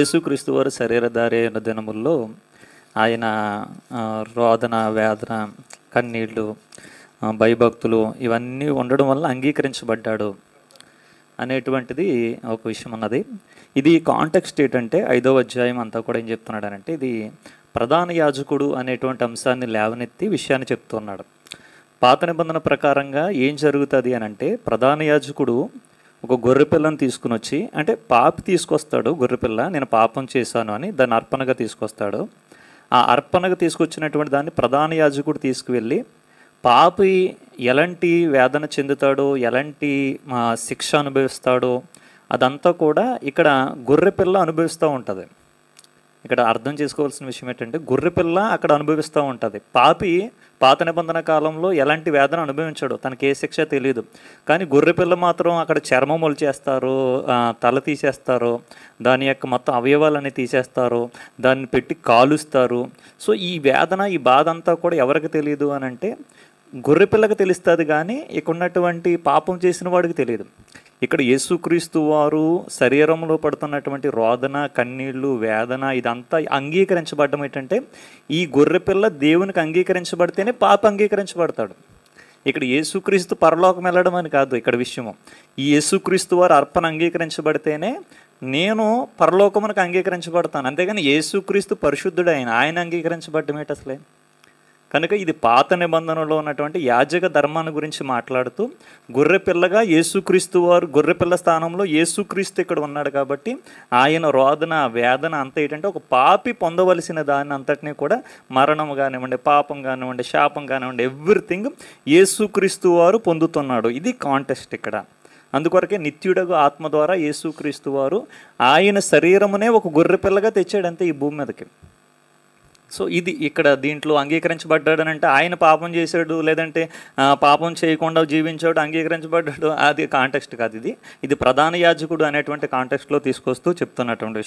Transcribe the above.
యేసుక్రీస్తు వారు శరీరధారి అయిన దినముల్లో ఆయన రోదన, వేదన, కన్నీళ్ళు, భయభక్తులు ఇవన్నీ ఉండడం వల్ల అంగీకరించబడ్డాడు అనేటువంటిది ఒక విషయం ఉన్నది. ఇది కాంటెక్స్ట్ ఏంటంటే 5వ అధ్యాయం అంతా కూడా ఏం చెప్తున్నాడనంటే, ఇది ప్రధాన యాజకుడు అనేటువంటి అంశాన్ని లేవనెత్తి విషయాన్ని చెప్తున్నాడు. పాత నిబంధన ప్రకారంగా ఏం జరుగుతుంది అని అంటే, ప్రధాన యాజకుడు ఒక గొర్రెపిల్లను తీసుకుని వచ్చి, అంటే పాపి తీసుకొస్తాడు గొర్రెపిల్ల, నేను పాపం చేశాను అని దాన్ని అర్పణగా తీసుకొస్తాడు. ఆ అర్పణగా తీసుకొచ్చినటువంటి దాన్ని ప్రధాన యాజకుడు తీసుకువెళ్ళి పాపి ఎలాంటి వేదన చెందుతాడో, ఎలాంటి శిక్ష అనుభవిస్తాడో అదంతా కూడా ఇక్కడ గొర్రెపిల్ల అనుభవిస్తూ ఉంటుంది. ఇక్కడ అర్థం చేసుకోవాల్సిన విషయం ఏంటంటే, గొర్రెపిల్ల అక్కడ అనుభవిస్తూ ఉంటుంది. పాపి పాత నిబంధన కాలంలో ఎలాంటి వేదన అనుభవించాడు, తనకి ఏ శిక్ష తెలియదు. కానీ గొర్రెపిల్ల మాత్రం అక్కడ చర్మం ఒలిచేస్తారు, తల తీసేస్తారు, దాని యొక్క మొత్తం అవయవాలన్నీ తీసేస్తారు, దాన్ని పెట్టి కాలుస్తారు. సో ఈ వేదన, ఈ బాధ అంతా కూడా ఎవరికి తెలియదు అని అంటే గొర్రెపిల్లకి తెలుస్తుంది, కానీ ఇక్కడ ఉన్నటువంటి పాపం చేసిన వాడికి తెలియదు. ఇక్కడ యేసుక్రీస్తు వారు శరీరంలో పడుతున్నటువంటి రోదన, కన్నీళ్ళు, వేదన ఇదంతా అంగీకరించబడడం ఏంటంటే, ఈ గొర్రెపిల్ల దేవునికి అంగీకరించబడితేనే పాప అంగీకరించబడతాడు. ఇక్కడ యేసుక్రీస్తు పరలోకం వెళ్ళడం అని కాదు ఇక్కడ విషయము. ఈ యేసుక్రీస్తు వారు అర్పణ అంగీకరించబడితేనే నేను పరలోకమునకు అంగీకరించబడతాను. అంతేగాని యేసుక్రీస్తు పరిశుద్ధుడు, ఆయన అంగీకరించబడడం ఏంటి అసలే? కనుక ఇది పాత నిబంధనలో ఉన్నటువంటి యాజక ధర్మాన్ని గురించి మాట్లాడుతూ, గొర్రెపిల్లగా యేసుక్రీస్తు వారు గొర్రెపిల్ల స్థానంలో యేసుక్రీస్తు ఇక్కడ ఉన్నాడు కాబట్టి ఆయన రోదన, వేదన అంతా ఏంటంటే ఒక పాపి పొందవలసిన దాన్ని అంతటినీ కూడా మరణం కానివ్వండి, పాపం కానివ్వండి, శాపం కానివ్వండి, ఎవ్రీథింగ్ యేసుక్రీస్తు వారు పొందుతున్నాడు. ఇది కాంటెక్స్ట్ ఇక్కడ. అందుకొరకే నిత్యుడగు ఆత్మ ద్వారా యేసుక్రీస్తు వారు ఆయన శరీరమునే ఒక గొర్రెపిల్లగా తెచ్చాడంతే ఈ భూమి మీదకి. సో ఇది ఇక్కడ దీంట్లో అంగీకరించబడ్డాడనంటే ఆయన పాపం చేశాడు, లేదంటే పాపం చేయకుండా జీవించాడు, అంగీకరించబడ్డాడు, అది కాంటెక్స్ట్ కాదు. ఇది ప్రధాన యాజకుడు అనేటువంటి కాంటెక్స్ట్లో తీసుకొస్తూ చెప్తున్నటువంటి